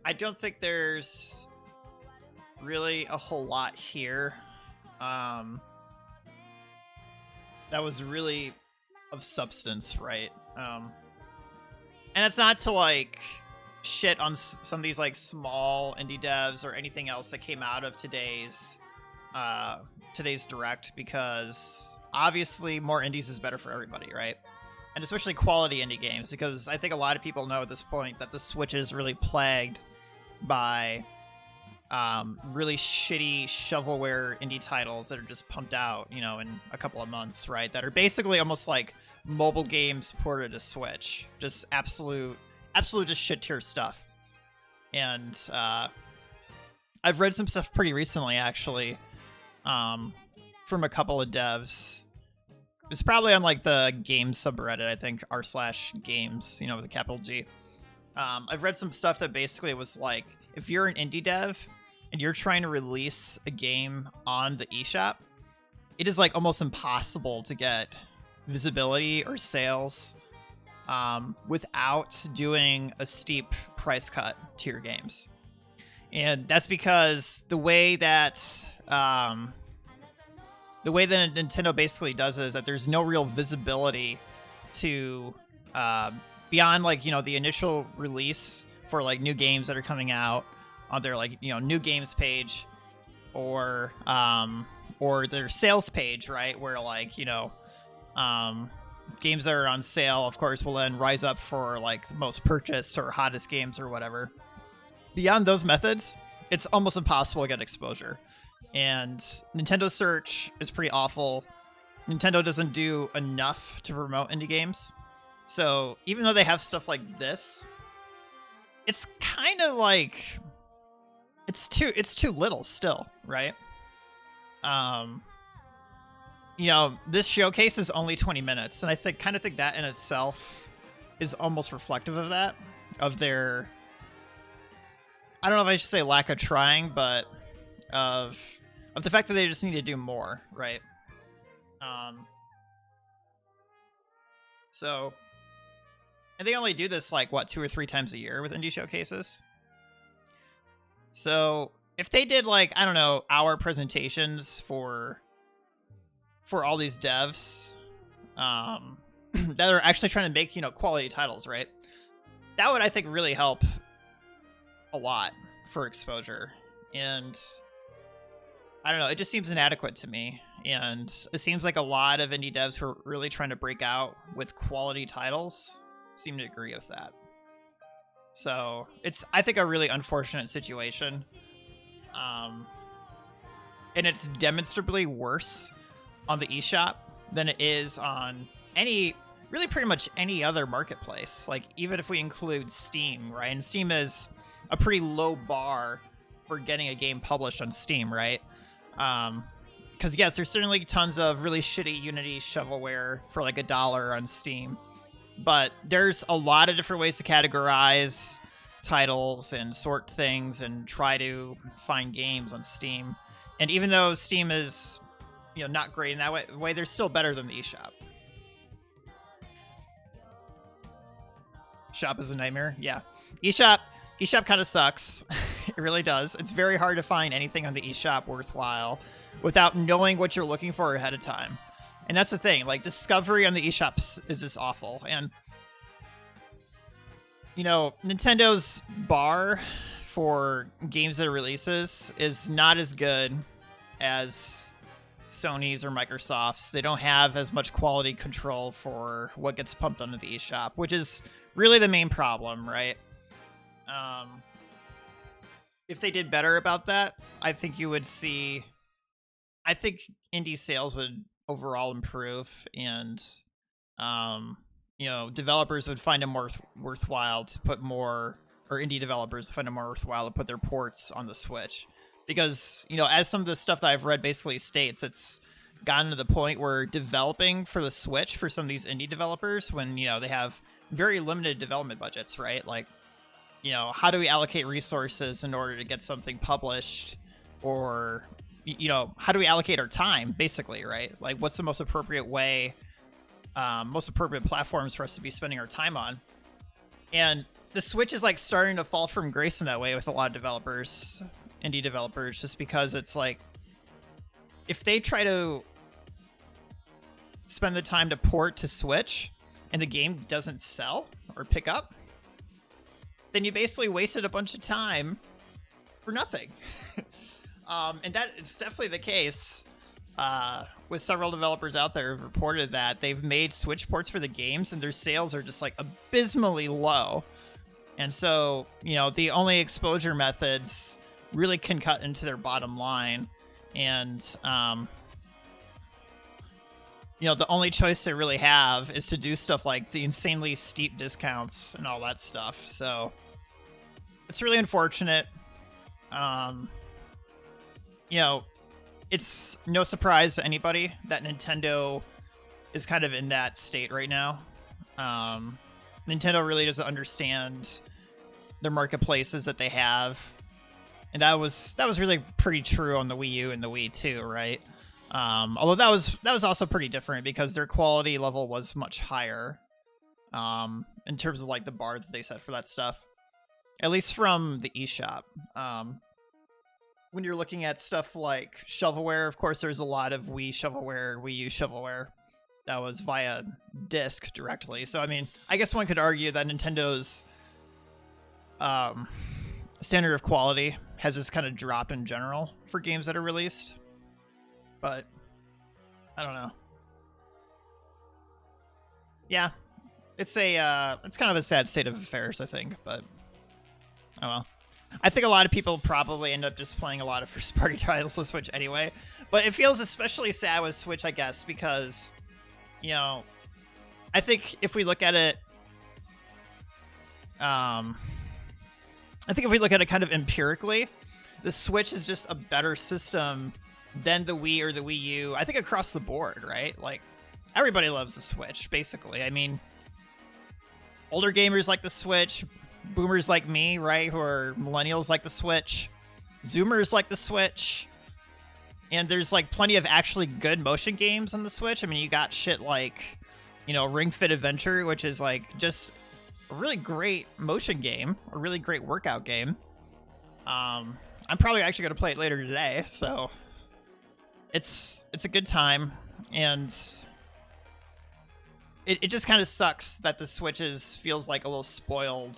I don't think there's really a whole lot here that was really of substance, right? And it's not to shit on some of these small indie devs or anything else that came out of today's direct, because obviously more indies is better for everybody, right? And especially quality indie games, because I think a lot of people know at this point that the Switch is really plagued by really shitty shovelware indie titles that are just pumped out, you know, in a couple of months, right? That are basically almost like mobile games ported to Switch. Just absolute just shit tier stuff. And I've read some stuff pretty recently, actually, from a couple of devs. It's probably on like the games subreddit, I think, r/games, you know, with a capital G. I've read some stuff that basically was like, if you're an indie dev and you're trying to release a game on the eShop, it is like almost impossible to get visibility or sales without doing a steep price cut to your games. And that's because the way that Nintendo basically does it is that there's no real visibility to beyond, like, you know, the initial release for like new games that are coming out on their, like, you know, new games page, or their sales page, right, where, like, you know, games that are on sale, of course, will then rise up for like the most purchased or hottest games or whatever. Beyond those methods, it's almost impossible to get exposure. And Nintendo search is pretty awful. Nintendo doesn't do enough to promote indie games. So even though they have stuff like this, it's kind of like it's too little still, right? You know, this showcase is only 20 minutes, and I kind of think that in itself is almost reflective of that, of their, I don't know if I should say lack of trying, but of the fact that they just need to do more, right? So, and they only do this like, what, 2 or 3 times a year with indie showcases. So if they did, like, I don't know, hour presentations for all these devs that are actually trying to make, you know, quality titles, right? That would, I think, really help a lot for exposure. And I don't know, it just seems inadequate to me. And it seems like a lot of indie devs who are really trying to break out with quality titles seem to agree with that. So it's, I think, a really unfortunate situation. And it's demonstrably worse on the eShop than it is on really pretty much any other marketplace. Like, even if we include Steam, right? And Steam is a pretty low bar for getting a game published on Steam, right? Because yes, there's certainly tons of really shitty Unity shovelware for like $1 on Steam, but there's a lot of different ways to categorize titles and sort things and try to find games on Steam. And even though Steam is, you know, not great in that way, they're still better than the eShop. Shop is a nightmare. Yeah. eShop kind of sucks. It really does. It's very hard to find anything on the eShop worthwhile without knowing what you're looking for ahead of time. And that's the thing. Like, discovery on the eShop is just awful. And, you know, Nintendo's bar for games that it releases is not as good as Sony's or Microsoft's. They don't have as much quality control for what gets pumped onto the eShop, which is really the main problem, right? If they did better about that, I think you would see, I think indie sales would overall improve, and you know, developers would find it more worthwhile to put more, or indie developers find it more worthwhile to put their ports on the Switch. Because, you know, as some of the stuff that I've read basically states, it's gotten to the point where developing for the Switch for some of these indie developers, when, you know, they have very limited development budgets, right? Like, you know, how do we allocate resources in order to get something published? Or, you know, how do we allocate our time, basically, right? Like, what's the most appropriate way, most appropriate platforms for us to be spending our time on? And the Switch is, like, starting to fall from grace in that way with a lot of developers, indie developers, just because it's like, if they try to spend the time to port to Switch and the game doesn't sell or pick up, then you basically wasted a bunch of time for nothing. And that is definitely the case with several developers out there who've reported that they've made Switch ports for the games and their sales are just like abysmally low. And so, you know, the only exposure methods really can cut into their bottom line. And, you know, the only choice they really have is to do stuff like the insanely steep discounts and all that stuff. So it's really unfortunate. You know, it's no surprise to anybody that Nintendo is kind of in that state right now. Nintendo really doesn't understand their marketplaces that they have. And that was really pretty true on the Wii U and the Wii too, right? Although that was also pretty different because their quality level was much higher in terms of like the bar that they set for that stuff. At least from the eShop. When you're looking at stuff like shovelware, of course, there's a lot of Wii shovelware, Wii U shovelware that was via disc directly. So, I mean, I guess one could argue that Nintendo's standard of quality has just kind of dropped in general for games that are released. But, I don't know. Yeah, it's kind of a sad state of affairs, I think, but oh well. I think a lot of people probably end up just playing a lot of first-party titles on Switch anyway. But it feels especially sad with Switch, I guess, because, you know, I think if we look at it, kind of empirically, the Switch is just a better system than the Wii or the Wii U. I think across the board, right? Like, everybody loves the Switch, basically. I mean, older gamers like the Switch. Boomers like me, right, who are millennials like the Switch. Zoomers like the Switch. And there's like plenty of actually good motion games on the Switch. I mean, you got shit like, you know, Ring Fit Adventure, which is like just a really great motion game, a really great workout game. I'm probably actually going to play it later today, so it's a good time. And it just kind of sucks that the Switch feels like a little spoiled,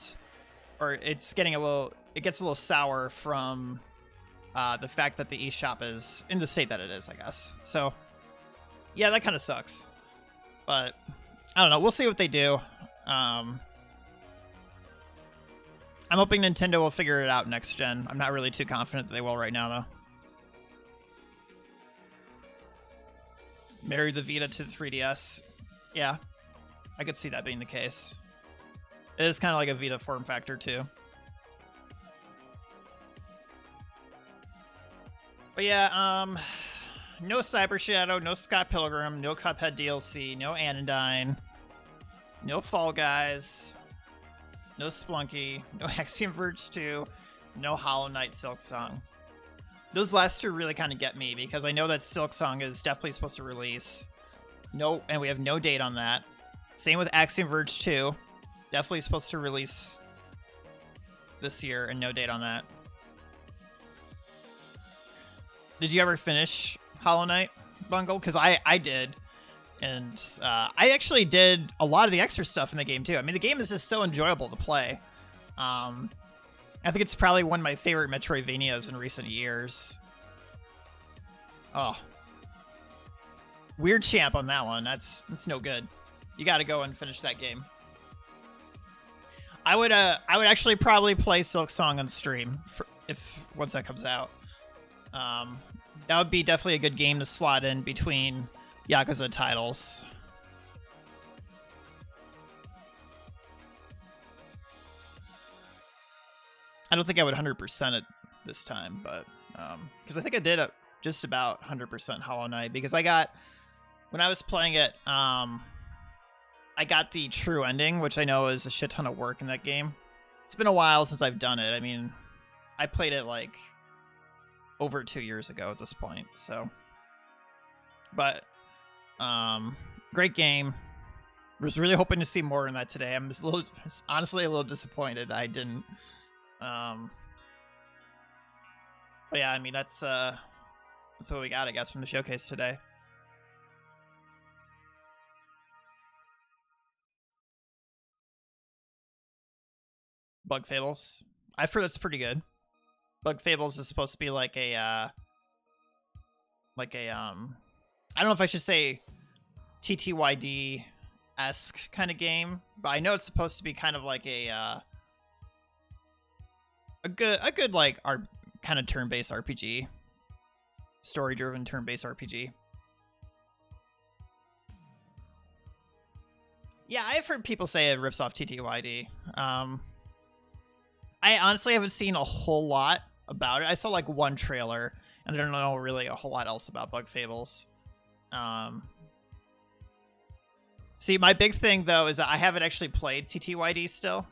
or it gets a little sour from the fact that the eShop is in the state that it is, I guess. So, yeah, that kind of sucks. But, I don't know. We'll see what they do. I'm hoping Nintendo will figure it out next gen. I'm not really too confident that they will right now, though. Marry the Vita to the 3DS. Yeah, I could see that being the case. It is kind of like a Vita form factor, too. But yeah, no Cyber Shadow, no Scott Pilgrim, no Cuphead DLC, no Anodyne, no Fall Guys, no Splunky, no Axiom Verge 2, no Hollow Knight Silksong. Those last two really kind of get me, because I know that Silksong is definitely supposed to release. No, and we have no date on that. Same with Axiom Verge 2. Definitely supposed to release this year, and no date on that. Did you ever finish Hollow Knight, Bungle? Because I did. And I actually did a lot of the extra stuff in the game, too. I mean, the game is just so enjoyable to play. I think it's probably one of my favorite Metroidvanias in recent years. Oh. Weird champ on that one. That's no good. You got to go and finish that game. I would actually probably play Silksong on stream once that comes out. That would be definitely a good game to slot in between Yakuza titles. I don't think I would 100% it this time, but because I think I did just about 100% Hollow Knight, because when I was playing it, I got the true ending, which I know is a shit ton of work in that game. It's been a while since I've done it. I mean, I played it like over 2 years ago at this point, so. But, great game. Was really hoping to see more in that today. I'm just honestly a little disappointed I didn't. But yeah, I mean, that's what we got, I guess, from the showcase today. Bug Fables. I've heard that's pretty good. Bug Fables is supposed to be like a I don't know if I should say TTYD-esque kind of game, but I know it's supposed to be kind of like a good like kind of turn-based RPG, story-driven turn-based RPG. Yeah, I've heard people say it rips off TTYD. I honestly haven't seen a whole lot about it. I saw like one trailer, and I don't know really a whole lot else about Bug Fables. See, my big thing though is that I haven't actually played TTYD still.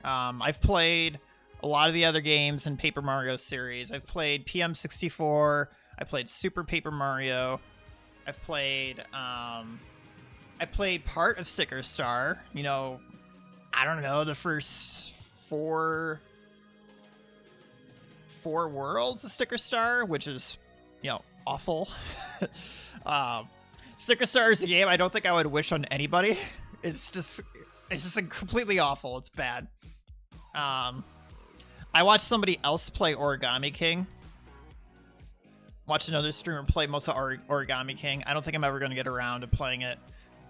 I've played a lot of the other games in Paper Mario series. I've played PM64. I played Super Paper Mario. I've played I played part of Sticker Star. You know, I don't know, the first four worlds of Sticker Star, which is, you know, awful. Sticker Star is a game I don't think I would wish on anybody. It's just completely awful. It's bad. I watched somebody else play Origami King. Watched another streamer play most of Origami King. I don't think I'm ever going to get around to playing it.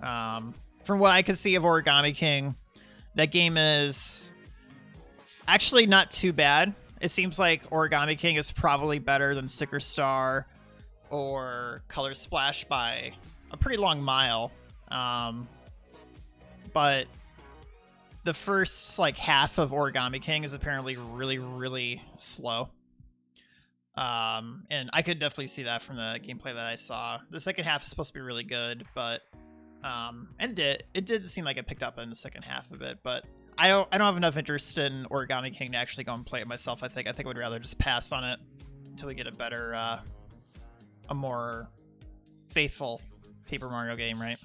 From what I can see of Origami King, that game is actually not too bad. It seems like Origami King is probably better than Sticker Star or Color Splash by a pretty long mile. But the first like half of Origami King is apparently really, really slow. And I could definitely see that from the gameplay that I saw. The second half is supposed to be really good, but it did seem like it picked up in the second half of it, but I don't have enough interest in Origami King to actually go and play it myself. I think I would rather just pass on it until we get a better a more faithful Paper Mario game, right?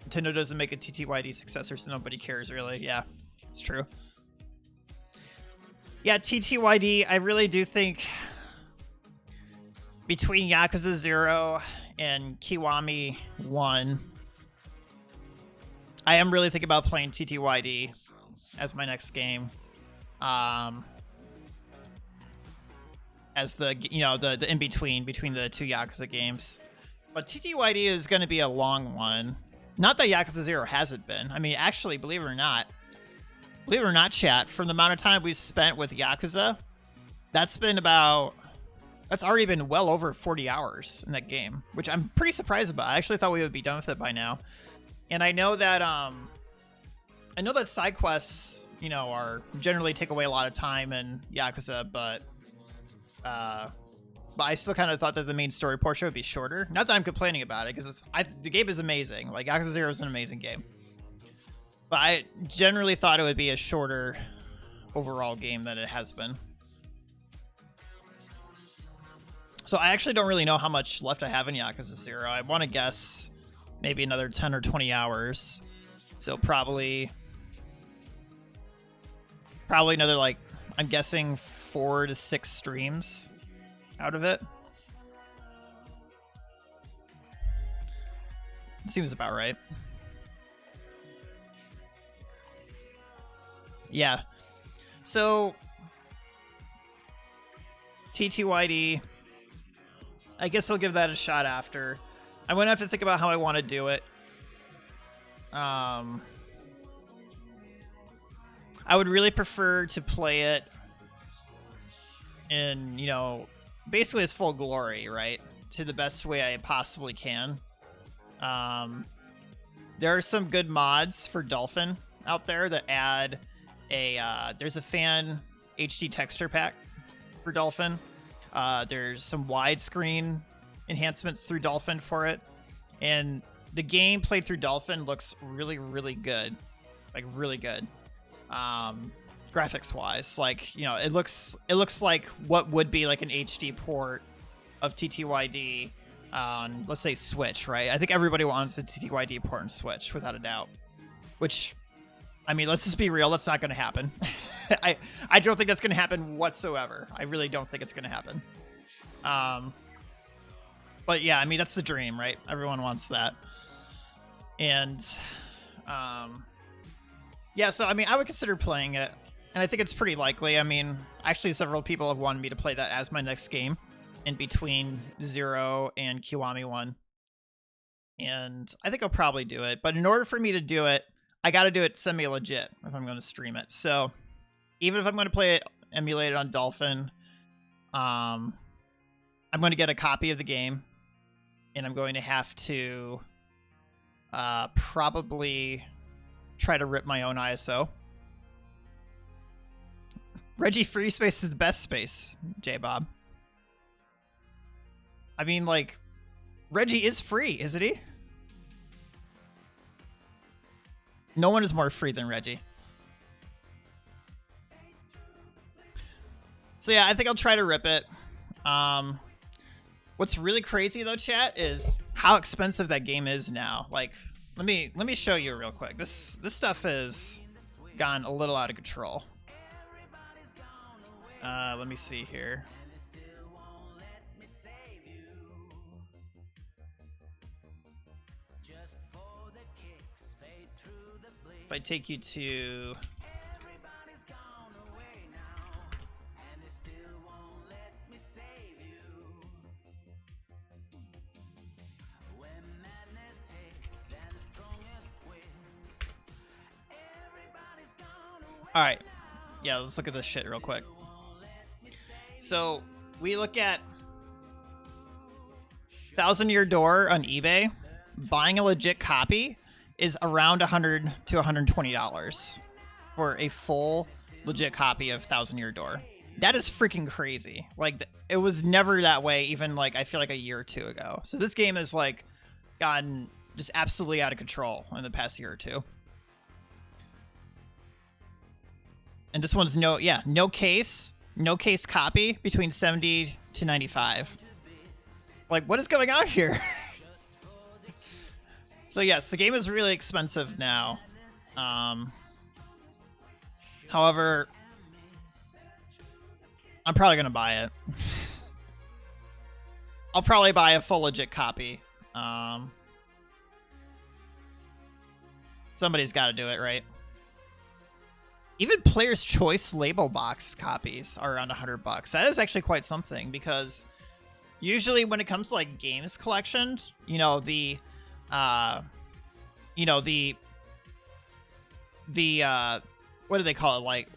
Nintendo doesn't make a TTYD successor, so nobody cares, really. Yeah, it's true. Yeah, TTYD, I really do think between Yakuza 0 and Kiwami 1, I am really thinking about playing TTYD as my next game. As the, you know, the in-between between the two Yakuza games. But TTYD is going to be a long one. Not that Yakuza 0 hasn't been. I mean, actually, believe it or not, chat, from the amount of time we've spent with Yakuza, that's already been well over 40 hours in that game, which I'm pretty surprised about. I actually thought we would be done with it by now. And I know that side quests, you know, are generally take away a lot of time in Yakuza, but I still kind of thought that the main story portion would be shorter. Not that I'm complaining about it, because the game is amazing. Like, Yakuza 0 is an amazing game. But I generally thought it would be a shorter overall game than it has been. So I actually don't really know how much left I have in Yakuza 0. I want to guess maybe another 10 or 20 hours. So probably another, like, I'm guessing 4 to 6 streams out of it. Seems about right. Yeah. So TTYD, I guess I'll give that a shot after. I'm going to have to think about how I want to do it. I would really prefer to play it in, you know, basically its full glory, right? To the best way I possibly can. There are some good mods for Dolphin out there that add there's a fan HD texture pack for Dolphin. There's some widescreen enhancements through Dolphin for it. And the game played through Dolphin looks really, really good. Like, really good. Graphics wise, like, you know, it looks like what would be like an HD port of TTYD on, let's say, Switch, right? I think everybody wants a TTYD port on Switch, without a doubt. Which, I mean, let's just be real, that's not going to happen. I don't think that's going to happen whatsoever. I really don't think it's going to happen. But yeah, I mean, that's the dream, right? Everyone wants that. And yeah, so I mean, I would consider playing it. And I think it's pretty likely. I mean, actually, several people have wanted me to play that as my next game in between 0 and Kiwami 1. And I think I'll probably do it. But in order for me to do it, I got to do it semi-legit if I'm going to stream it. So even if I'm going to play it emulated on Dolphin, I'm going to get a copy of the game, and I'm going to have to probably try to rip my own ISO. Reggie Free Space is the best space, J-Bob. I mean, like, Reggie is free, isn't he? No one is more free than Reggie. So yeah, I think I'll try to rip it. What's really crazy though, chat, is how expensive that game is now. Like, let me show you real quick. This stuff has gone a little out of control. Let me see here. If I take you to Alright. Yeah, let's look at this shit real quick. So, we look at 1,000 Year Door on eBay. Buying a legit copy is around $100 to $120 for a full legit copy of 1,000 Year Door. That is freaking crazy. Like, it was never that way even, like, I feel like a year or two ago. So this game has, like, gotten just absolutely out of control in the past year or two. And this one's no case copy between 70 to 95. Like, what is going on here? So yes, the game is really expensive now. However, I'm probably gonna buy it. I'll probably buy a full legit copy. Somebody's got to do it, right? Even Player's Choice label box copies are around $100. That is actually quite something, because usually when it comes to like games collection, the what do they call it? Like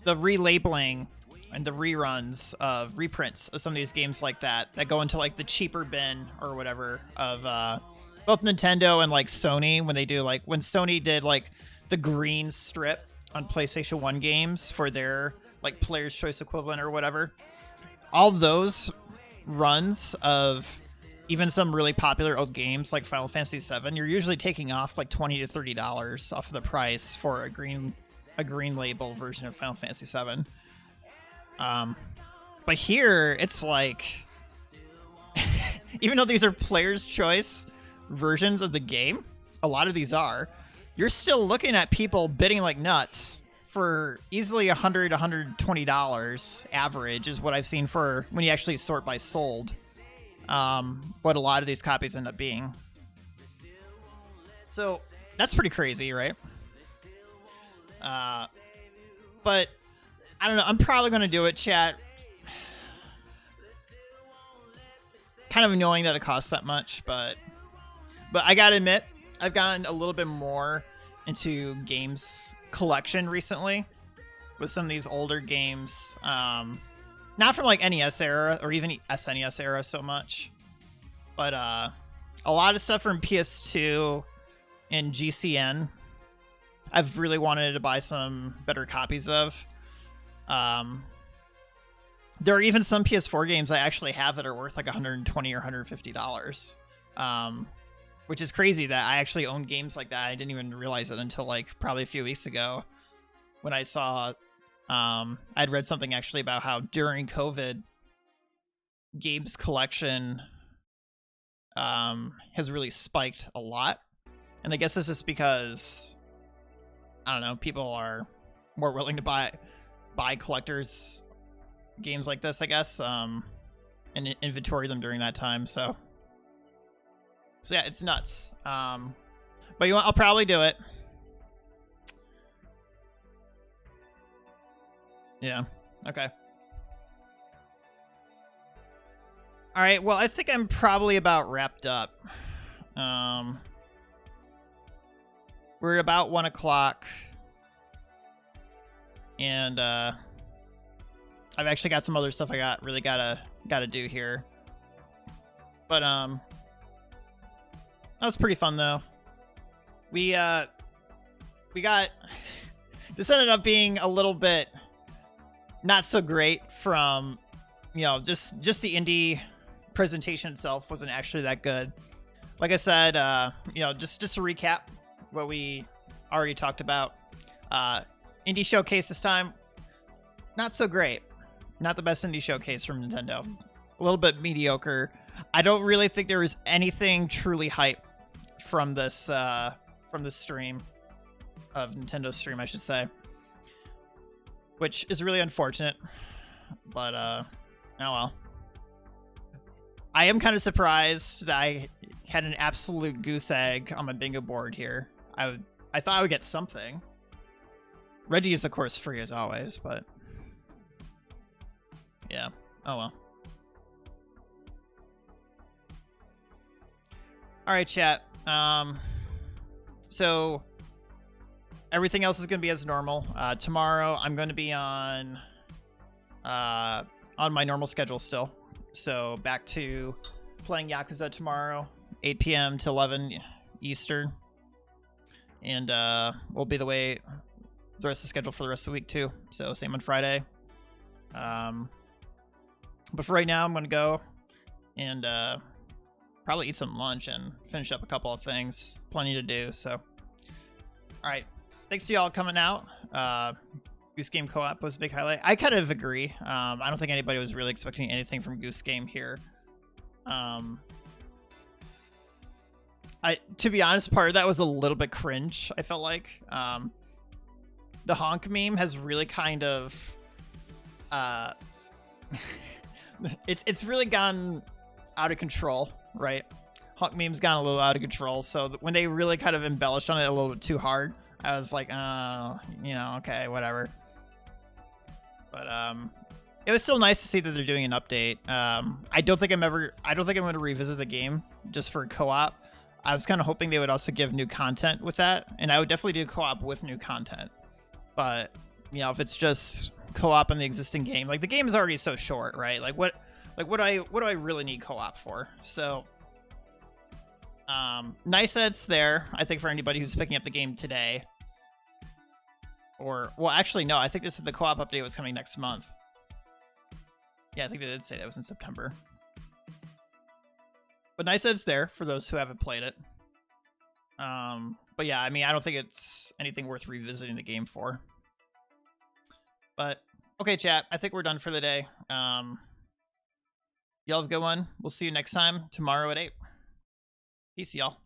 the relabeling and the reruns of reprints of some of these games like that go into like the cheaper bin or whatever of both Nintendo and like Sony, when they do like when Sony did like the green strip on PlayStation 1 games for their like Player's Choice equivalent or whatever. All those runs of even some really popular old games like Final Fantasy VII, you're usually taking off like $20 to $30 off of the price for a green label version of Final Fantasy VII. But here it's like, even though these are Player's Choice versions of the game, a lot of these are, you're still looking at people bidding like nuts for easily $100, $120 average is what I've seen for when you actually sort by sold. What a lot of these copies end up being. So that's pretty crazy, right? But I don't know. I'm probably going to do it, chat. Kind of annoying that it costs that much, but I gotta admit, I've gotten a little bit more into games collection recently with some of these older games. Not from like NES era or even SNES era so much, but a lot of stuff from PS2 and GCN I've really wanted to buy some better copies of. There are even some PS4 games I actually have that are worth like $120 or $150. Which is crazy that I actually own games like that. I didn't even realize it until like probably a few weeks ago when I saw, I'd read something actually about how during COVID, games collection has really spiked a lot. And I guess this is because, I don't know, people are more willing to buy collectors games like this, I guess, and inventory them during that time. So yeah, it's nuts. But I'll probably do it. Yeah. Okay. All right. Well, I think I'm probably about wrapped up. we're at about 1 o'clock. And I've actually got some other stuff I gotta do here. But that was pretty fun though. We got this ended up being a little bit not so great from, you know, just the indie presentation itself wasn't actually that good. Like I said, you know, just to recap what we already talked about. Indie showcase this time, not so great. Not the best indie showcase from Nintendo. A little bit mediocre. I don't really think there was anything truly hype from this stream of Nintendo's stream, I should say, which is really unfortunate. But oh well. I am kind of surprised that I had an absolute goose egg on my bingo board here. I thought I would get something. Reggie is of course free as always, but yeah. Oh well. All right, chat. So everything else is going to be as normal. Tomorrow I'm going to be on my normal schedule still. So back to playing Yakuza tomorrow, 8 p.m. to 11 Eastern. And we'll be the way the rest of the schedule for the rest of the week too. So same on Friday. But for right now, I'm going to go and probably eat some lunch and finish up a couple of things. Plenty to do. So, all right. Thanks to y'all coming out. Goose Game Co-op was a big highlight. I kind of agree. I don't think anybody was really expecting anything from Goose Game here. To be honest, part of that was a little bit cringe, I felt like. The honk meme has really kind of it's really gone out of control, right? Honk meme's gone a little out of control, so when they really kind of embellished on it a little bit too hard, I was like, you know, okay, whatever. But it was still nice to see that they're doing an update. I don't think I'm going to revisit the game just for co-op. I was kind of hoping they would also give new content with that, and I would definitely do co-op with new content. But you know, if it's just co-op in the existing game, like the game is already so short, right? What do I really need co-op for? So nice that it's there, I think, for anybody who's picking up the game today. Or, well, actually, no, I think the co-op update was coming next month. Yeah, I think they did say that was in September. But nice that it's there for those who haven't played it. But yeah, I mean, I don't think it's anything worth revisiting the game for. But, okay, chat, I think we're done for the day. Y'all have a good one. We'll see you next time, tomorrow at 8. Peace, y'all.